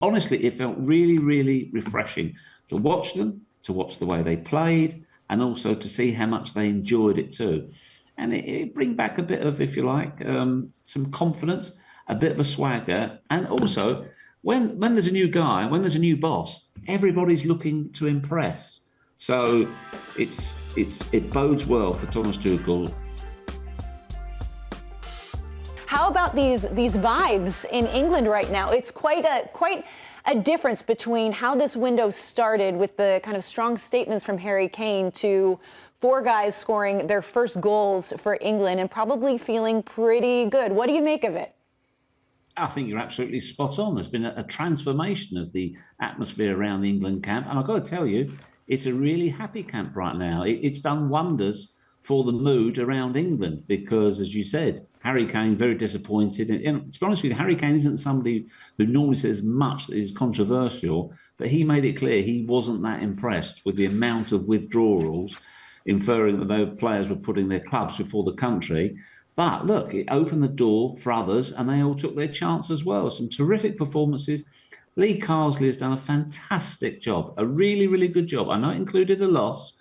honestly, it felt really, really refreshing to watch them, to watch the way they played, and also to see how much they enjoyed it too. And it bring back a bit of, if you like, some confidence, a bit of a swagger, and also when there's a new guy, when there's a new boss, everybody's looking to impress. So it bodes well for Thomas Tuchel. How about these vibes in England right now? It's quite a difference between how this window started with the kind of strong statements from Harry Kane to 4 guys scoring their first goals for England and probably feeling pretty good. What do you make of it? I think you're absolutely spot on. There's been a transformation of the atmosphere around the England camp. And I've got to tell you, it's a really happy camp right now. It's done wonders for the mood around England because, as you said, Harry Kane very disappointed. And to be honest with you, Harry Kane isn't somebody who normally says much that is controversial, but he made it clear he wasn't that impressed with the amount of withdrawals, inferring that those players were putting their clubs before the country. But look, it opened the door for others and they all took their chance as well. Some terrific performances. Lee Carsley has done a fantastic job, a really, really good job. I know it included a loss,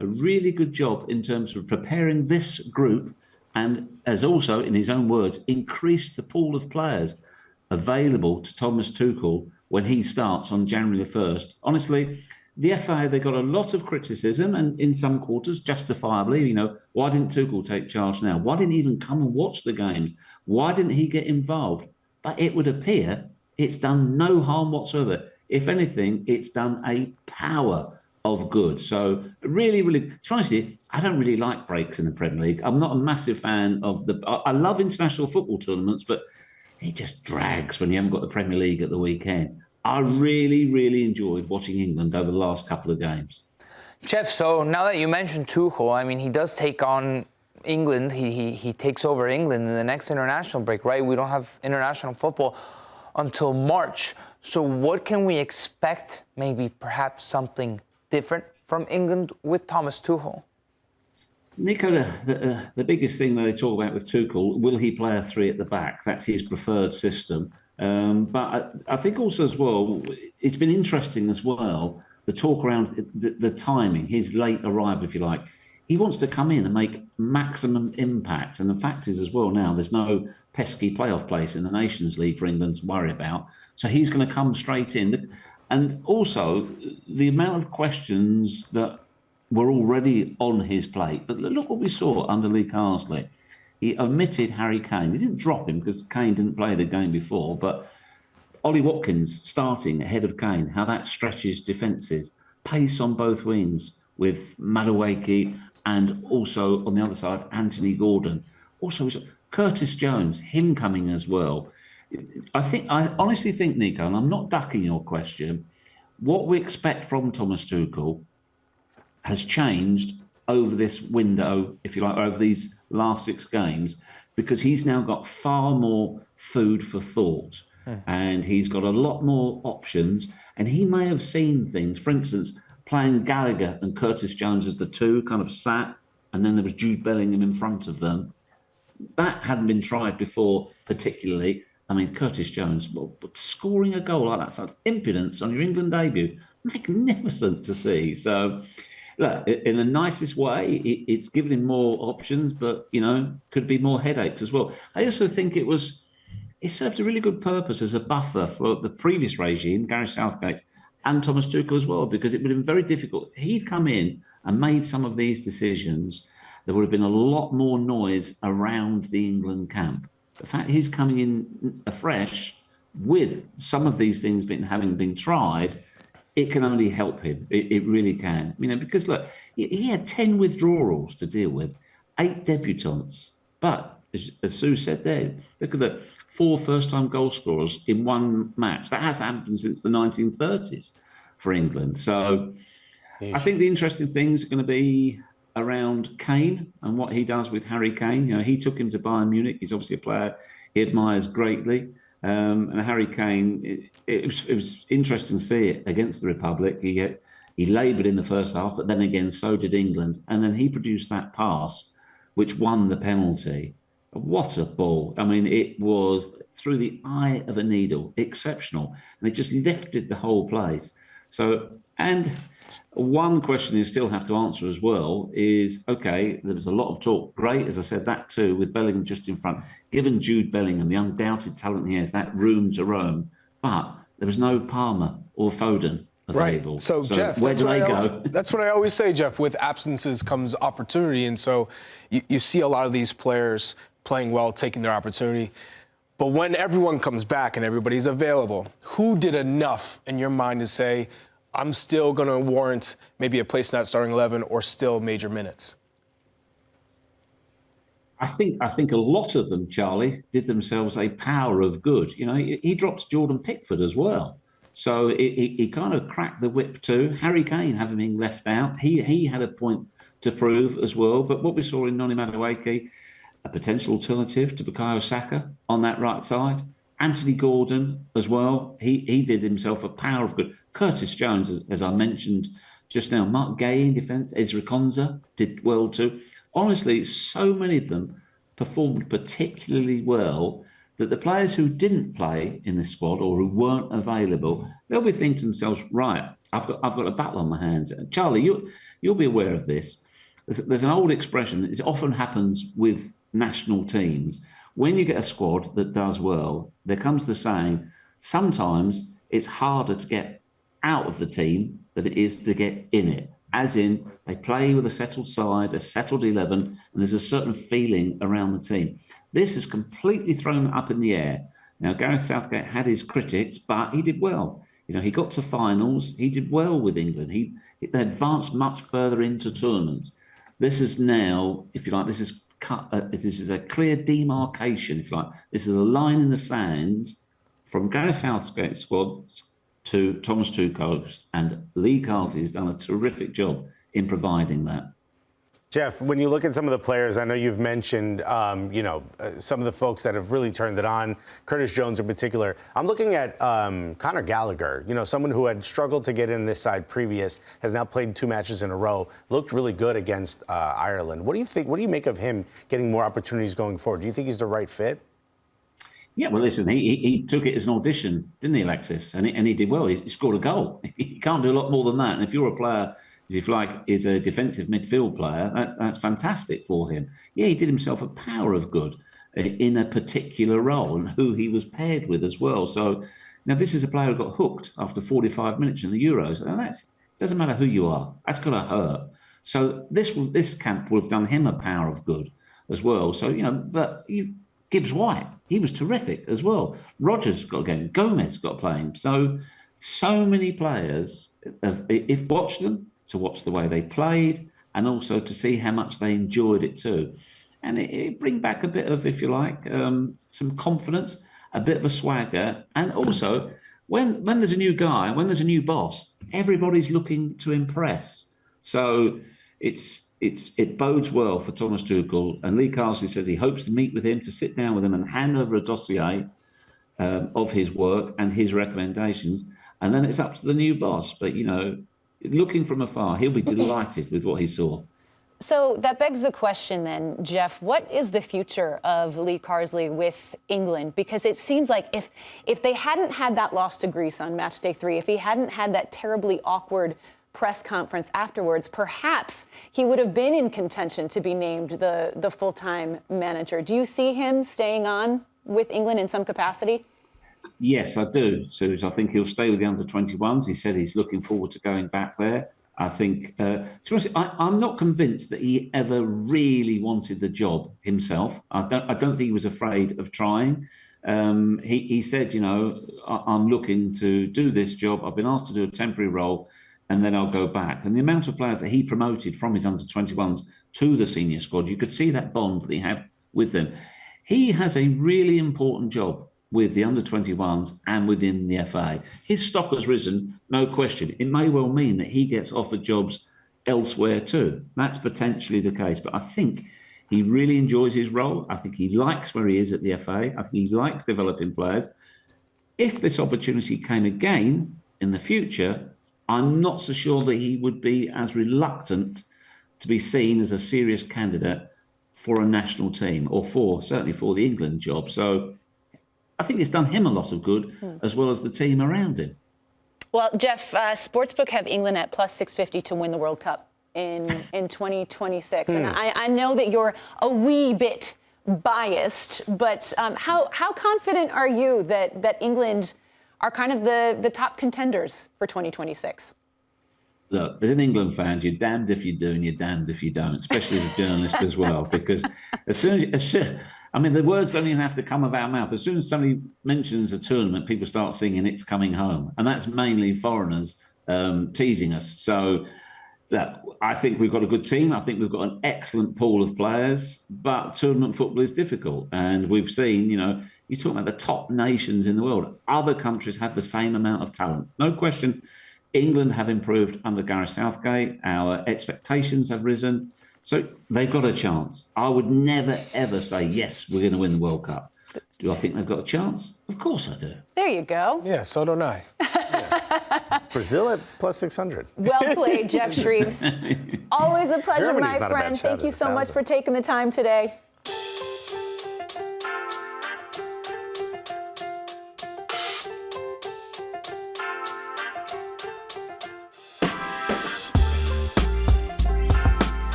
a really good job in terms of preparing this group and has also, in his own words, increased the pool of players available to Thomas Tuchel when he starts on January the 1st. Honestly, the FA, they got a lot of criticism and in some quarters, justifiably, why didn't Tuchel take charge now? Why didn't he even come and watch the games? Why didn't he get involved? But it would appear it's done no harm whatsoever. If anything, it's done a power of good. So really, really, to be honest with you, I don't really like breaks in the Premier League. I'm not a massive fan of I love international football tournaments, but it just drags when you haven't got the Premier League at the weekend. I really, really enjoyed watching England over the last couple of games. Geoff, so now that you mentioned Tuchel, I mean, he does take on England. He takes over England in the next international break, right? We don't have international football until March. So what can we expect? Maybe perhaps something different from England with Thomas Tuchel? Nico, the biggest thing that they talk about with Tuchel, will he play a 3 at the back? That's his preferred system. But I think also as well, it's been interesting as well, the talk around the timing, his late arrival, if you like. He wants to come in and make maximum impact. And the fact is as well now, there's no pesky playoff place in the Nations League for England to worry about. So he's going to come straight in. And also the amount of questions that were already on his plate. But look what we saw under Lee Carsley. He omitted Harry Kane. He didn't drop him because Kane didn't play the game before. But Ollie Watkins starting ahead of Kane, how that stretches defences. Pace on both wings with Madueke and also on the other side, Anthony Gordon. Also, Curtis Jones, him coming as well. I honestly think, Nico, and I'm not ducking your question, what we expect from Thomas Tuchel has changed over this window, if you like, over these last 6 games, because he's now got far more food for thought and he's got a lot more options and he may have seen things, for instance, playing Gallagher and Curtis Jones as the 2 kind of sat and then there was Jude Bellingham in front of them. That hadn't been tried before particularly. I mean, Curtis Jones, but scoring a goal like that, such impudence on your England debut, magnificent to see. So, look, in the nicest way, it's given him more options, but, could be more headaches as well. I also think it served a really good purpose as a buffer for the previous regime, Gareth Southgate, and Thomas Tuchel as well, because it would have been very difficult. He'd come in and made some of these decisions. There would have been a lot more noise around the England camp. The fact he's coming in afresh with some of these things having been tried, it can only help him. It really can. Because look, he had 10 withdrawals to deal with, 8 debutants. But as Sue said there, look at the 4 first-time goal scorers in one match. That has happened since the 1930s for England. So I think the interesting things are going to be around Kane and what he does with Harry Kane. He took him to Bayern Munich. He's obviously a player he admires greatly. And Harry Kane, it was interesting to see it against the Republic. He laboured in the first half, but then again, so did England. And then he produced that pass, which won the penalty. What a ball. I mean, it was through the eye of a needle, exceptional. And it just lifted the whole place. So, and one question you still have to answer as well is, okay, there was a lot of talk. Great, as I said, that too, with Bellingham just in front. Given Jude Bellingham, the undoubted talent he has, that room to roam. But there was no Palmer or Foden available. Right. So Geoff, where do they go? That's what I always say, Geoff. With absences comes opportunity. And so you see a lot of these players playing well, taking their opportunity. But when everyone comes back and everybody's available, who did enough in your mind to say, I'm still going to warrant maybe a place in that starting 11 or still major minutes? I think a lot of them, Charlie, did themselves a power of good. You know, he dropped Jordan Pickford as well. So he kind of cracked the whip too. Harry Kane having been left out, he had a point to prove as well. But what we saw in Noni Madueke, a potential alternative to Bukayo Saka on that right side. Anthony Gordon as well. He did himself a power of good. Curtis Jones, as I mentioned just now. Mark Gay in defence. Ezra Konsa did well too. Honestly, so many of them performed particularly well that the players who didn't play in the squad or who weren't available, they'll be thinking to themselves, right, I've got a battle on my hands. Charlie, you'll be aware of this. There's an old expression. It often happens with national teams. When you get a squad that does well, there comes the saying, sometimes it's harder to get out of the team than it is to get in it. As in, they play with a settled side, a settled 11, and there's a certain feeling around the team. This is completely thrown up in the air. Now, Gareth Southgate had his critics, but he did well. You know, he got to finals. He did well with England. They advanced much further into tournaments. This is now, if you like, this is a clear demarcation, if you like. This is a line in the sand from Gareth Southgate's squad to Thomas Tuchel, and Lee Carsley has done a terrific job in providing that. Geoff, when you look at some of the players, I know you've mentioned, some of the folks that have really turned it on, Curtis Jones in particular. I'm looking at Conor Gallagher, someone who had struggled to get in this side previous, has now played 2 matches in a row, looked really good against Ireland. What do you think? What do you make of him getting more opportunities going forward? Do you think he's the right fit? Yeah, well, listen, he took it as an audition, didn't he, Alexis? And he did well. He scored a goal. He can't do a lot more than that. And if you're a player, if you like, is a defensive midfield player, that's fantastic for him. Yeah, he did himself a power of good in a particular role and who he was paired with as well. So now this is a player who got hooked after 45 minutes in the Euros. And doesn't matter who you are. That's going to hurt. So this camp will have done him a power of good as well. So, Gibbs White, he was terrific as well. Rogers got a game. Gomez got playing. So many players, if watch them, to watch the way they played and also to see how much they enjoyed it too. And it bring back a bit of, if you like, some confidence, a bit of a swagger. And also, when there's a new guy, when there's a new boss, everybody's looking to impress. So it bodes well for Thomas Tuchel. And Lee Carsley says he hopes to meet with him, to sit down with him and hand over a dossier of his work and his recommendations. And then it's up to the new boss. But, looking from afar, he'll be delighted with what he saw. So that begs the question then, Geoff, what is the future of Lee Carsley with England? Because it seems like if they hadn't had that loss to Greece on match day 3, if he hadn't had that terribly awkward press conference afterwards, perhaps he would have been in contention to be named the full-time manager. Do you see him staying on with England in some capacity? Yes, I do, Suze. I think he'll stay with the under-21s. He said he's looking forward to going back there. I think, to be honest, I'm not convinced that he ever really wanted the job himself. I don't think he was afraid of trying. He said, I'm looking to do this job. I've been asked to do a temporary role, and then I'll go back. And the amount of players that he promoted from his under-21s to the senior squad, you could see that bond that he had with them. He has a really important job with the under-21s and within the FA. His stock has risen, no question. It may well mean that he gets offered jobs elsewhere too. That's potentially the case. But I think he really enjoys his role. I think he likes where he is at the FA. I think he likes developing players. If this opportunity came again in the future, I'm not so sure that he would be as reluctant to be seen as a serious candidate for a national team or certainly for the England job. So I think it's done him a lot of good as well as the team around him. Well, Geoff, Sportsbook have England at plus 650 to win the World Cup in 2026. And I know that you're a wee bit biased, but how confident are you that England are kind of the top contenders for 2026? Look, as an England fan, you're damned if you do and you're damned if you don't, especially as a journalist as well, because I mean, the words don't even have to come out of our mouth. As soon as somebody mentions a tournament, people start singing "It's Coming Home," and that's mainly foreigners teasing us. So, I think we've got a good team. I think we've got an excellent pool of players, but tournament football is difficult, and we've seen, you talk about the top nations in the world. Other countries have the same amount of talent, no question. England have improved under Gareth Southgate. Our expectations have risen. So they've got a chance. I would never, ever say, yes, we're going to win the World Cup. Do I think they've got a chance? Of course I do. There you go. Yeah, so don't I. Yeah. Brazil at plus 600. Well played, Geoff Shreeves. Always a pleasure, Germany's my not a bad friend. shot Thank you at so much 1,000. for taking the time today.